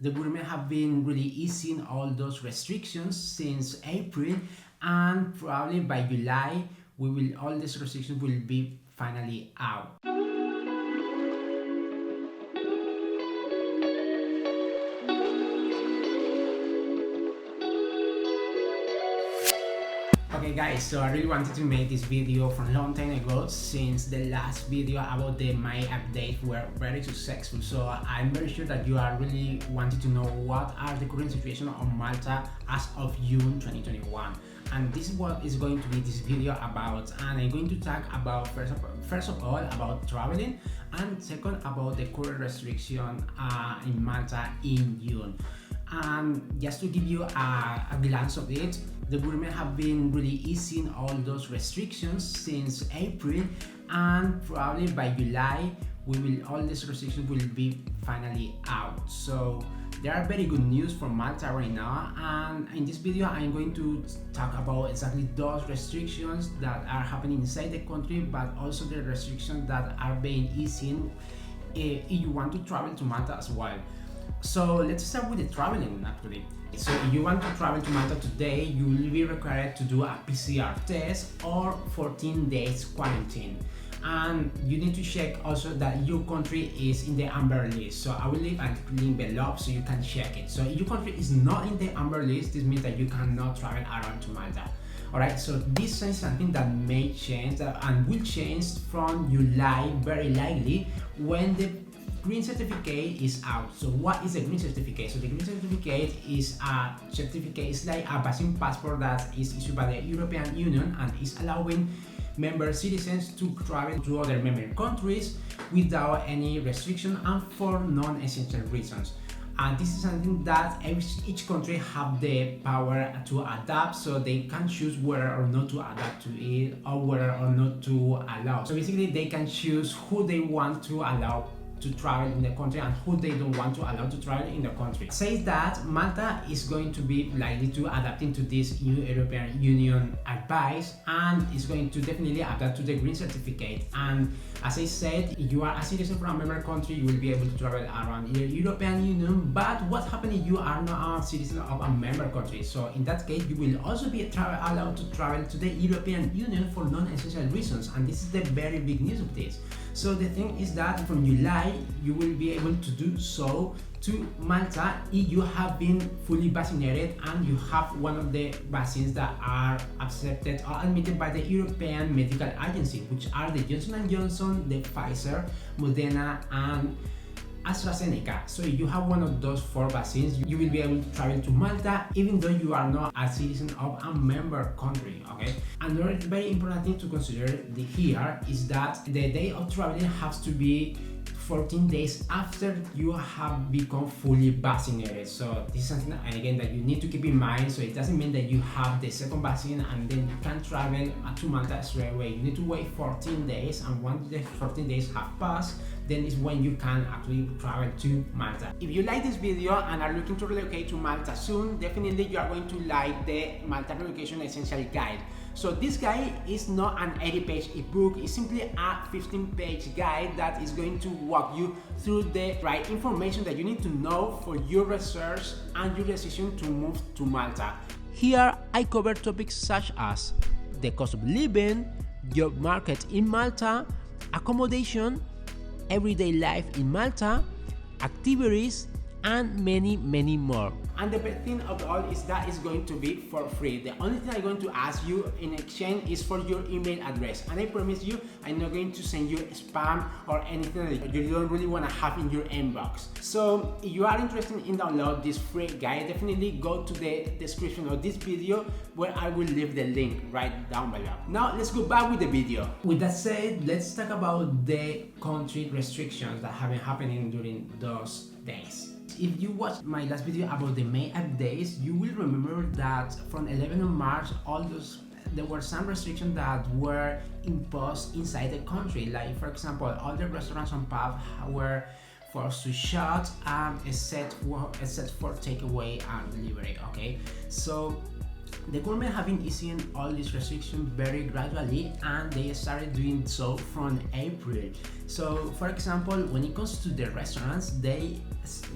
The government have been really easing all those restrictions since April, and probably by July we will all these restrictions will be finally out. Okay guys, so I really wanted to make this video from a long time ago, since the last video about the my update were very successful. So I'm very sure that you are really wanting to know what are the current situation on Malta as of June 2021. And this is what is going to be this video about, and I'm going to talk about first of all about traveling, and second about the current restriction in Malta in June. And just to give you a glance of it, the government have been really easing all those restrictions since April, and probably by July all these restrictions will be finally out. So there are very good news for Malta right now, and in this video I'm going to talk about exactly those restrictions that are happening inside the country, but also the restrictions that are being easing if you want to travel to Malta as well. So let's start with the traveling actually. So if you want to travel to Malta today, you will be required to do a PCR test or 14 days quarantine. And you need to check also that your country is in the amber list. So I will leave a link below so you can check it. So if your country is not in the amber list, this means that you cannot travel around to Malta. Alright, so this is something that may change and will change from July very likely when the green certificate is out. So what is a green certificate? So the green certificate is a certificate, it's like a vaccine passport that is issued by the European Union and is allowing member citizens to travel to other member countries without any restriction and for non-essential reasons. And this is something that each country have the power to adapt, so they can choose whether or not to adapt to it or whether or not to allow. So basically they can choose who they want to allow to travel in the country and who they don't want to allow to travel in the country. It says that Malta is going to be likely to adapting to this new European Union advice, and is going to definitely adapt to the green certificate. And as I said, if you are a citizen from a member country, you will be able to travel around the European Union. But what happens if you are not a citizen of a member country? So in that case, you will also be allowed to travel to the European Union for non-essential reasons. And this is the very big news of this. So the thing is that from July, you will be able to do so to Malta if you have been fully vaccinated and you have one of the vaccines that are accepted or admitted by the European Medical Agency, which are the Johnson & Johnson, the Pfizer, Moderna, and AstraZeneca. So if you have one of those 4 vaccines, you will be able to travel to Malta even though you are not a citizen of a member country. Okay. Another very important thing to consider here is that the day of traveling has to be 14 days after you have become fully vaccinated. So this is something, and again, that you need to keep in mind. So it doesn't mean that you have the second vaccine and then you can travel to Malta straight away. You need to wait 14 days, and once the 14 days have passed, then is when you can actually travel to Malta. If you like this video and are looking to relocate to Malta soon, definitely you are going to like the Malta Relocation Essential guide. So this guide is not an 80-page ebook, it's simply a 15-page guide that is going to walk you through the right information that you need to know for your research and your decision to move to Malta. Here I cover topics such as the cost of living, job market in Malta, accommodation, everyday life in Malta, activities, and many more. And the best thing of all is that it's going to be for free. The only thing I'm going to ask you in exchange is for your email address, and I promise you I'm not going to send you spam or anything that you don't really want to have in your inbox. So if you are interested in download this free guide, definitely go to the description of this video where I will leave the link right down below. Now let's go back with the video. With that said, let's talk about the country restrictions that have been happening during those days. If you watched my last video about the May updates, you will remember that from 11th of March, there were some restrictions that were imposed inside the country. Like for example, all the restaurants and pubs were forced to shut, except for takeaway and delivery. Okay, so the government have been easing all these restrictions very gradually, and they started doing so from April. So for example, when it comes to the restaurants, they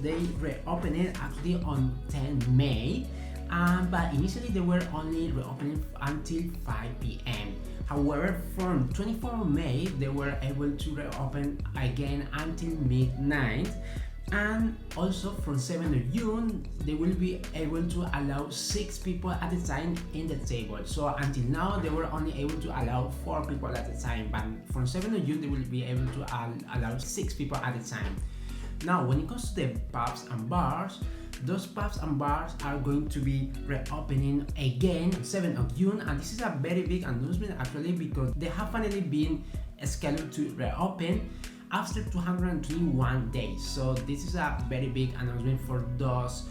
they reopened it actually on 10 May, but initially they were only reopening until 5 p.m. However, from 24 May they were able to reopen again until midnight, and also from 7th of June they will be able to allow 6 people at a time in the table. So until now they were only able to allow 4 people at a time, but from 7th of June they will be able to allow 6 people at a time. Now when it comes to the pubs and bars, those pubs and bars are going to be reopening again 7th of June, and this is a very big announcement actually, because they have finally been scheduled to reopen after 221 days. So this is a very big announcement for those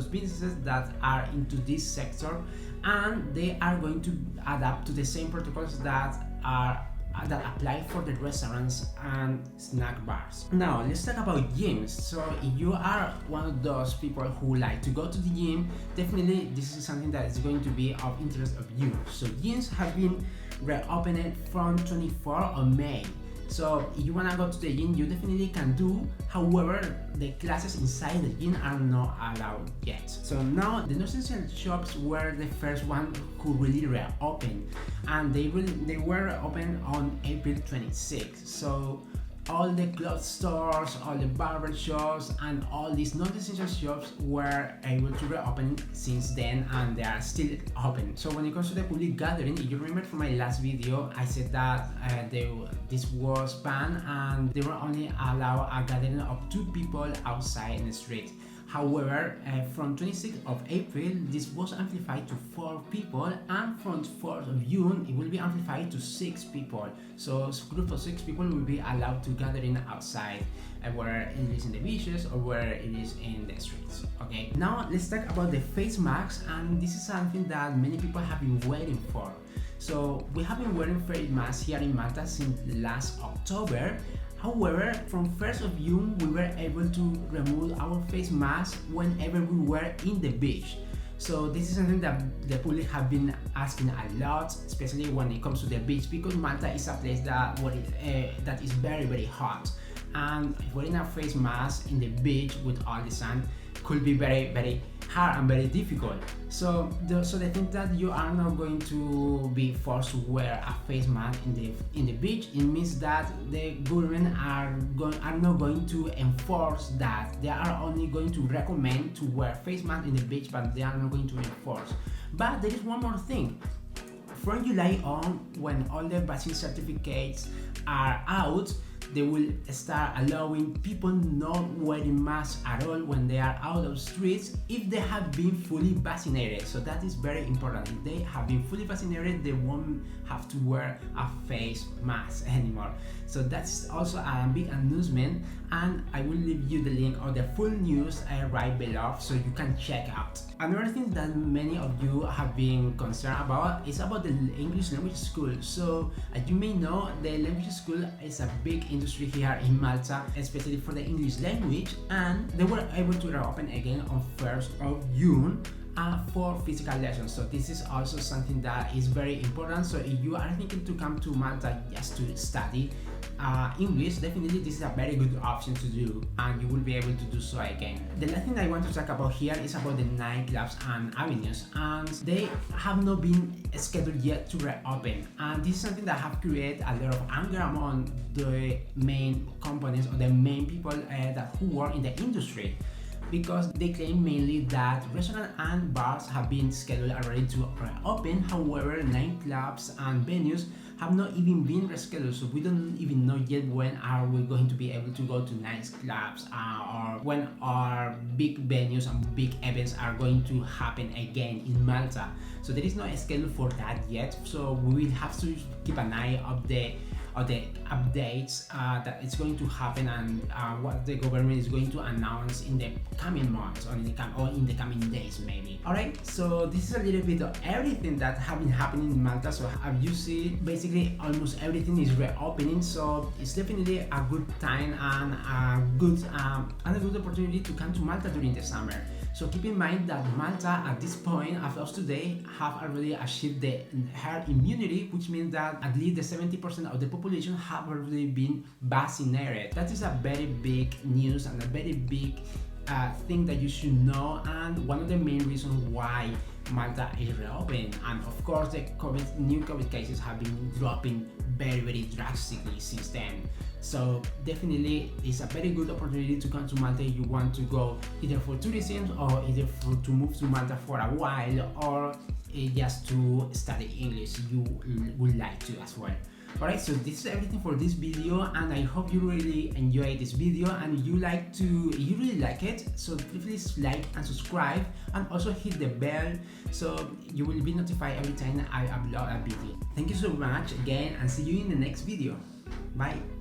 businesses that are into this sector, and they are going to adapt to the same protocols that apply for the restaurants and snack bars. Now let's talk about gyms. So if you are one of those people who like to go to the gym, definitely this is something that is going to be of interest of you. So gyms have been reopened from 24th of May. So if you wanna go to the gym, you definitely can do. However, the classes inside the gym are not allowed yet. So now the non-essential shops were the first one who really reopened, and they were open on April 26th. So all the clothes stores, all the barber shops, and all these non-essential shops were able to reopen since then, and they are still open. So when it comes to the public gathering, if you remember from my last video, I said that this was banned and they were only allowed a gathering of 2 people outside in the street. However, from 26th of April, this was amplified to 4 people, and from 4th of June, it will be amplified to 6 people. So a group of 6 people will be allowed to gather in outside, where it is in the beaches or where it is in the streets. Okay, now let's talk about the face masks, and this is something that many people have been waiting for. So we have been wearing face masks here in Malta since last October. However, from 1st of June, we were able to remove our face mask whenever we were in the beach. So this is something that the public have been asking a lot, especially when it comes to the beach, because Malta is a place that is very, very hot. And wearing a face mask in the beach with all the sun could be very, very hard and very difficult. So they think that you are not going to be forced to wear a face mask in the beach. It means that the government are not going to enforce that. They are only going to recommend to wear face mask in the beach, but they are not going to enforce. But there is one more thing. From July on, when all the vaccine certificates are out, they will start allowing people not wearing masks at all when they are out of streets if they have been fully vaccinated. So that is very important. If they have been fully vaccinated, they won't have to wear a face mask anymore. So that's also a big announcement, and I will leave you the link of the full news right below so you can check out. Another thing that many of you have been concerned about is about the English language school. So as you may know, the language school is a big industry here in Malta, especially for the English language, and they were able to reopen again on 1st of June for physical lessons. So this is also something that is very important. So if you are thinking to come to Malta just to study English, definitely this is a very good option to do, and you will be able to do so again. The last thing I want to talk about here is about the nightclubs and avenues, and they have not been scheduled yet to reopen, and this is something that have created a lot of anger among the main companies or the main people who work in the industry, because they claim mainly that restaurants and bars have been scheduled already to reopen. However, nightclubs and venues have not even been rescheduled, so we don't even know yet when are we going to be able to go to nightclubs or when our big venues and big events are going to happen again in Malta. So there is no schedule for that yet, so we will have to keep an eye of the updates that it's going to happen, and what the government is going to announce in the coming months or in the coming days maybe. Alright, so this is a little bit of everything that have been happening in Malta. So as you see, basically almost everything is reopening, so it's definitely a good time and a good opportunity to come to Malta during the summer. So keep in mind that Malta at this point, as of today, have already achieved the herd immunity, which means that at least the 70% of the population population have already been vaccinated. That is a very big news and a very big thing that you should know, and one of the main reasons why Malta is reopening. And of course, the new COVID cases have been dropping very drastically since then. So definitely it's a very good opportunity to come to Malta if you want to go either for tourism or either to move to Malta for a while, or just to study English you would like to as well. Alright, so this is everything for this video, and I hope you really enjoyed this video and you really like it. So please like and subscribe, and also hit the bell so you will be notified every time I upload a video. Thank you so much again, and see you in the next video. Bye.